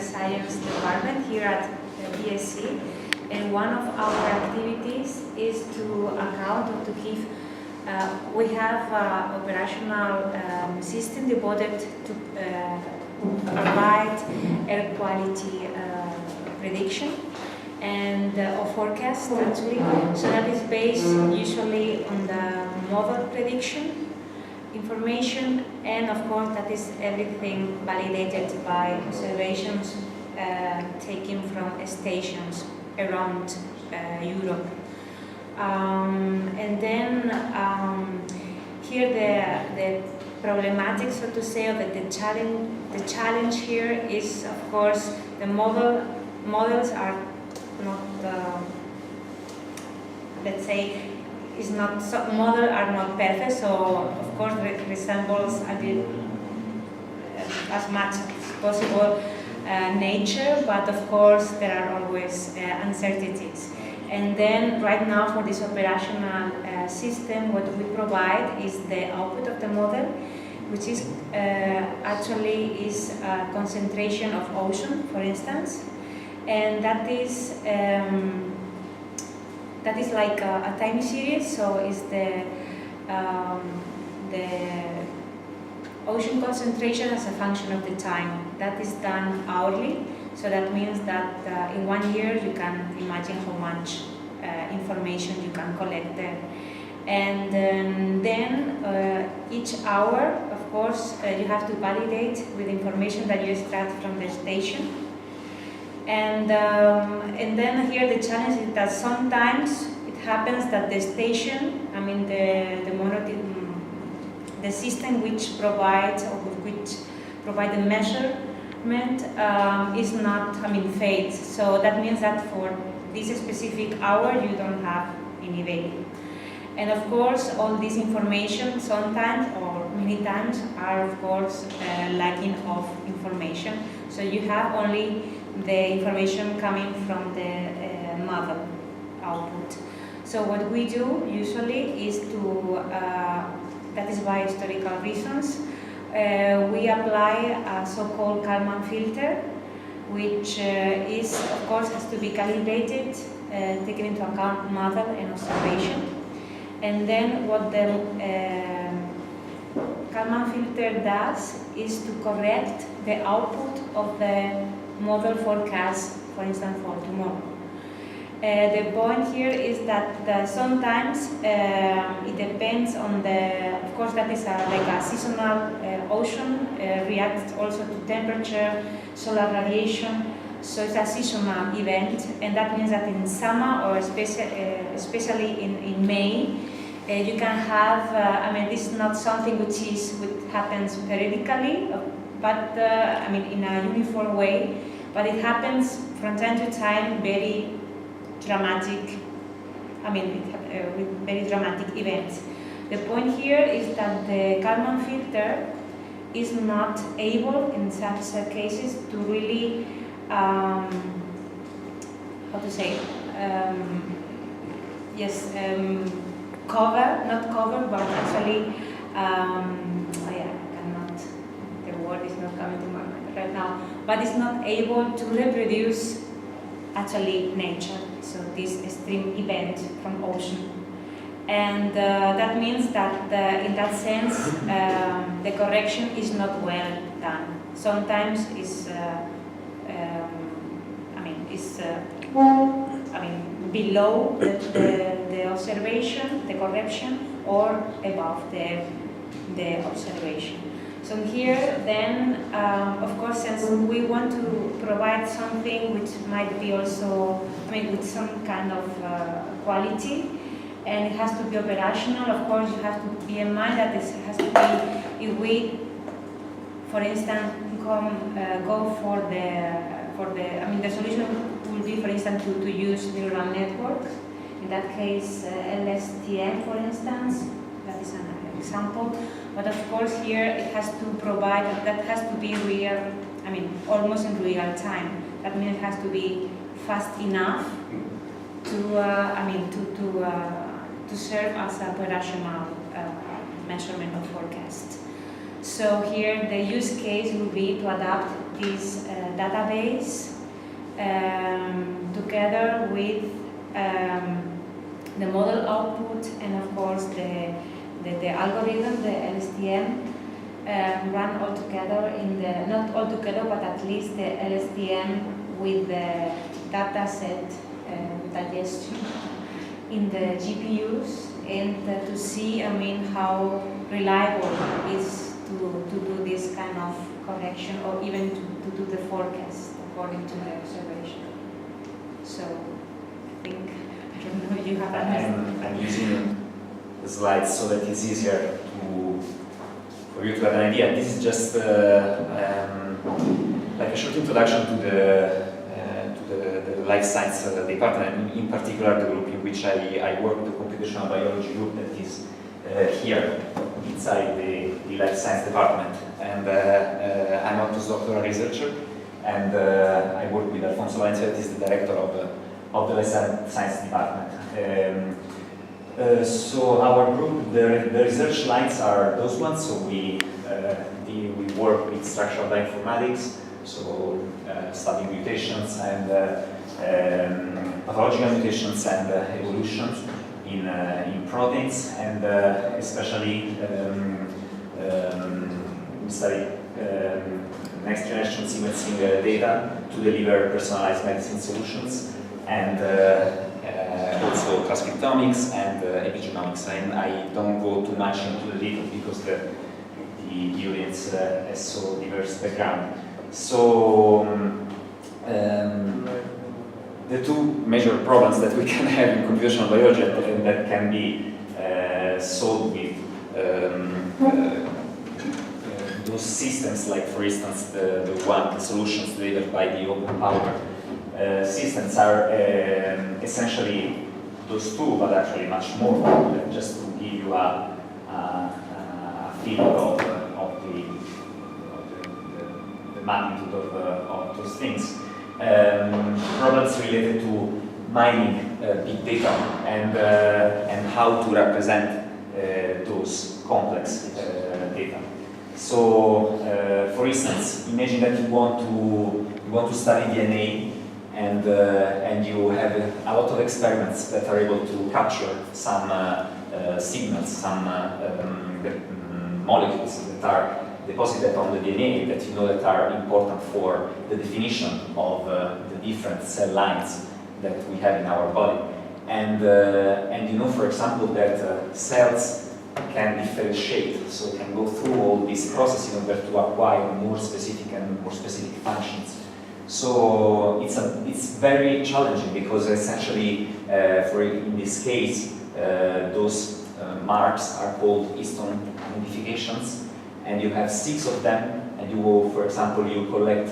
science department here at the BSC, and one of our activities is to account or to give. We have an operational system devoted to provide air quality prediction and or forecast actually. So that is based usually on the model prediction information, and of course that is everything validated by observations taken from stations around Europe. And then here the problematic, so to say, or the challenge here is, of course, the models are not, let's say, models are not perfect. So of course it resembles as much as possible nature, but of course there are always uncertainties. And then right now for this operational system, what we provide is the output of the model, which is actually is a concentration of ocean, for instance, and that is like a time series. So is the ocean concentration as a function of the time. That is done hourly. So that means that in 1 year you can imagine how much information you can collect there. And then each hour, of course, you have to validate with information that you extract from the station. And then here the challenge is that sometimes it happens that the station, I mean the system which provides or which provide the measurement is not, fades. So that means that for this specific hour you don't have any value. And of course all this information sometimes or many times are of course lacking of information. So you have only the information coming from the model output. So what we do usually is to, that is by historical reasons, we apply a so-called Kalman filter, which is, of course, has to be calibrated, taking into account model and observation. And then what the Kalman filter does is to correct the output of the model forecast, for instance, for tomorrow. The point here is that sometimes it depends on the, of course that is like a seasonal ocean, reacts also to temperature, solar radiation, so it's a seasonal event, and that means that in summer or especially in May, you can have, this is not something which happens periodically, but in a uniform way, but it happens from time to time very dramatic, with very dramatic events. The point here is that the Kalman filter is not able in such cases to really, not cover, but actually, the word is not coming to my mind right now, but it's not able to reproduce actually nature, so this extreme event from ocean. And that means that in that sense, the correction is not well done. Sometimes it's, below the observation, the correction, or above the observation. So here, then, of course, since we want to provide something which might be also, with some kind of quality, and it has to be operational, of course, you have to be in mind that this has to be, if we, for instance, go for the solution will be, for instance, to use neural networks. In that case, LSTM, for instance, that is an example. But of course, here it has to provide, that has to be real, almost in real time. That means it has to be fast enough to serve as a operational measurement of forecast. So here the use case will be to adapt this database together with the model output and of course the algorithm, the LSTM, run all together in the, not all together, but at least the LSTM with the data set digestion in the GPUs, and to see, I mean, how reliable it is to do this kind of correction, or even to do the forecast according to the observation. So I think, I don't know if you have I'm using the slides so that it's easier for you to have an idea. This is just like a short introduction to the life science department, in particular the group in which I work, the computational biology group that is here inside the life science department. And I'm a postdoctoral researcher, and I work with Alfonso Valencia, that is the director of the life science department. So our group, the research lines are those ones. So we work with structural bioinformatics, so studying mutations and pathological mutations and evolutions in proteins, and especially we study next generation sequencing data to deliver personalized medicine solutions, and also transcriptomics and epigenomics. And I don't go too much into the detail because the audience has so diverse background. So the two major problems that we can have in computational biology and that can be solved with those systems, like for instance the solutions delivered by the OpenPOWER systems, are essentially those two, but actually much more. Just to give you a feeling of the magnitude of those things. Problems related to mining big data and how to represent those complex data. So, for instance, imagine that you want to study DNA, and you have a lot of experiments that are able to capture some signals, some molecules that are deposited on the DNA that you know that are important for the definition of the different cell lines that we have in our body. And you know, for example, that cells can differentiate, so can go through all this process in order to acquire more specific functions. So it's very challenging because essentially, in this case, those marks are called histone modifications, and you have 6 of them, and you will, for example, you collect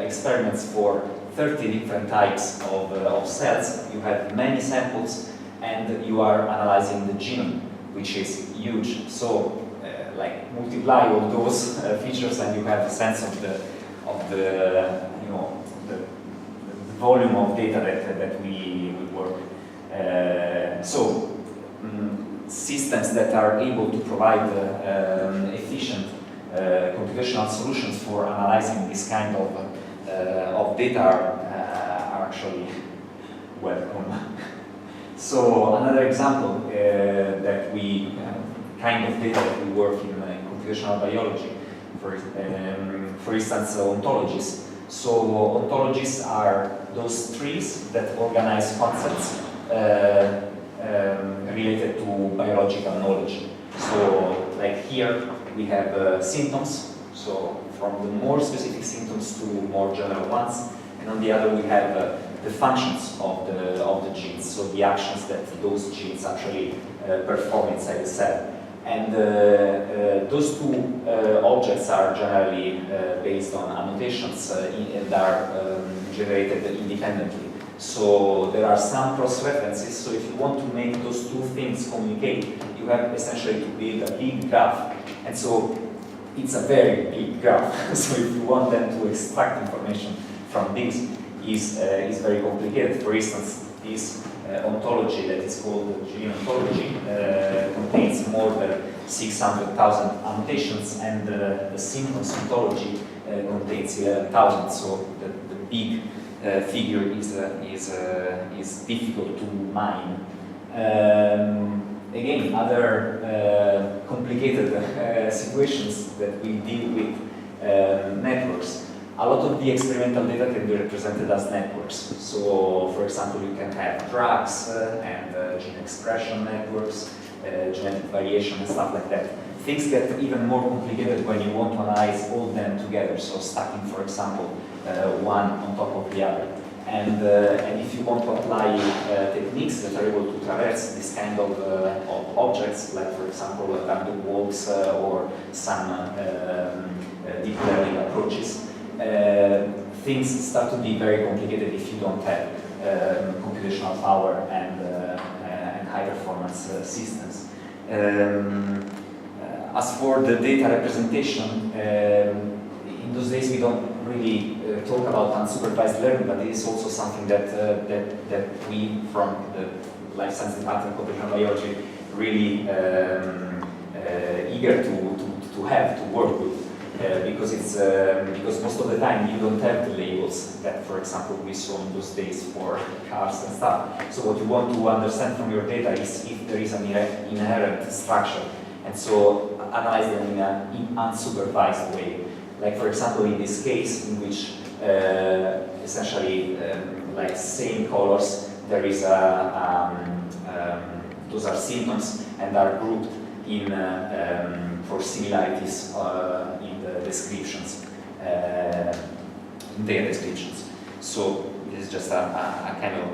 experiments for 30 different types of cells. You have many samples, and you are analyzing the genome, which is huge. So, like multiply all those features, and you have a sense of the volume of data that we work. Systems that are able to provide efficient computational solutions for analyzing this kind of data are actually welcome. So another example that we kind of data that we work in computational biology, for instance, ontologies. So ontologies are those trees that organize concepts related to biological knowledge. So, like here, we have symptoms, so from the more specific symptoms to more general ones, and on the other we have the functions of the genes, so the actions that those genes actually perform inside the cell. And those two objects are generally based on annotations and are generated independently. So there are some cross-references, so if you want to make those two things communicate, you have essentially to build a big graph. And so it's a very big graph, so if you want them to extract information from this, is very complicated. For instance, this ontology that is called gene ontology contains more than 600,000 annotations, and the symptoms ontology contains 11,000. So the big figure is difficult to mine. Again, other complicated situations that we deal with networks. A lot of the experimental data can be represented as networks. So, for example, you can have drugs and gene expression networks, genetic variation and stuff like that. Things get even more complicated when you want to analyze all of them together, so stacking, for example, one on top of the other. And if you want to apply techniques that are able to traverse this kind of objects, like, for example, random walks or some deep learning approaches, things start to be very complicated if you don't have computational power and high performance systems. As for the data representation, in those days we don't really talk about unsupervised learning, but it is also something that we from the life science department of computational biology really eager to have to work with. Because because most of the time you don't have the labels that, for example, we saw in those days for cars and stuff. So what you want to understand from your data is if there is an inherent structure, and so analyze them in an unsupervised way. Like, for example, in this case, in which essentially like same colors, there is those are symptoms and are grouped in for similarities in the descriptions, in their descriptions. So this is just a kind of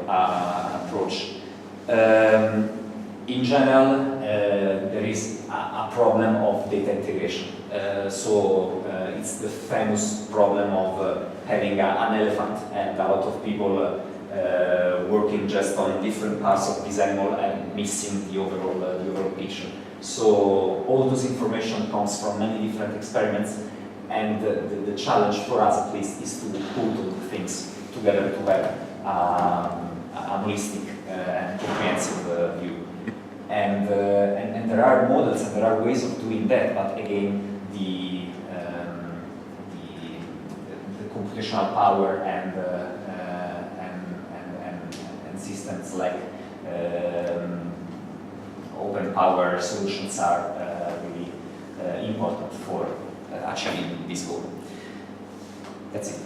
approach. In general, there is a problem of data integration. It's the famous problem of having an elephant and a lot of people working just on different parts of this animal and missing the overall picture. So all those information comes from many different experiments, and the challenge for us, at least, is to put all the things together to have a holistic and comprehensive view. And there are models and there are ways of doing that, but again, the computational power and systems like OpenPOWER solutions are really important for achieving this goal. That's it.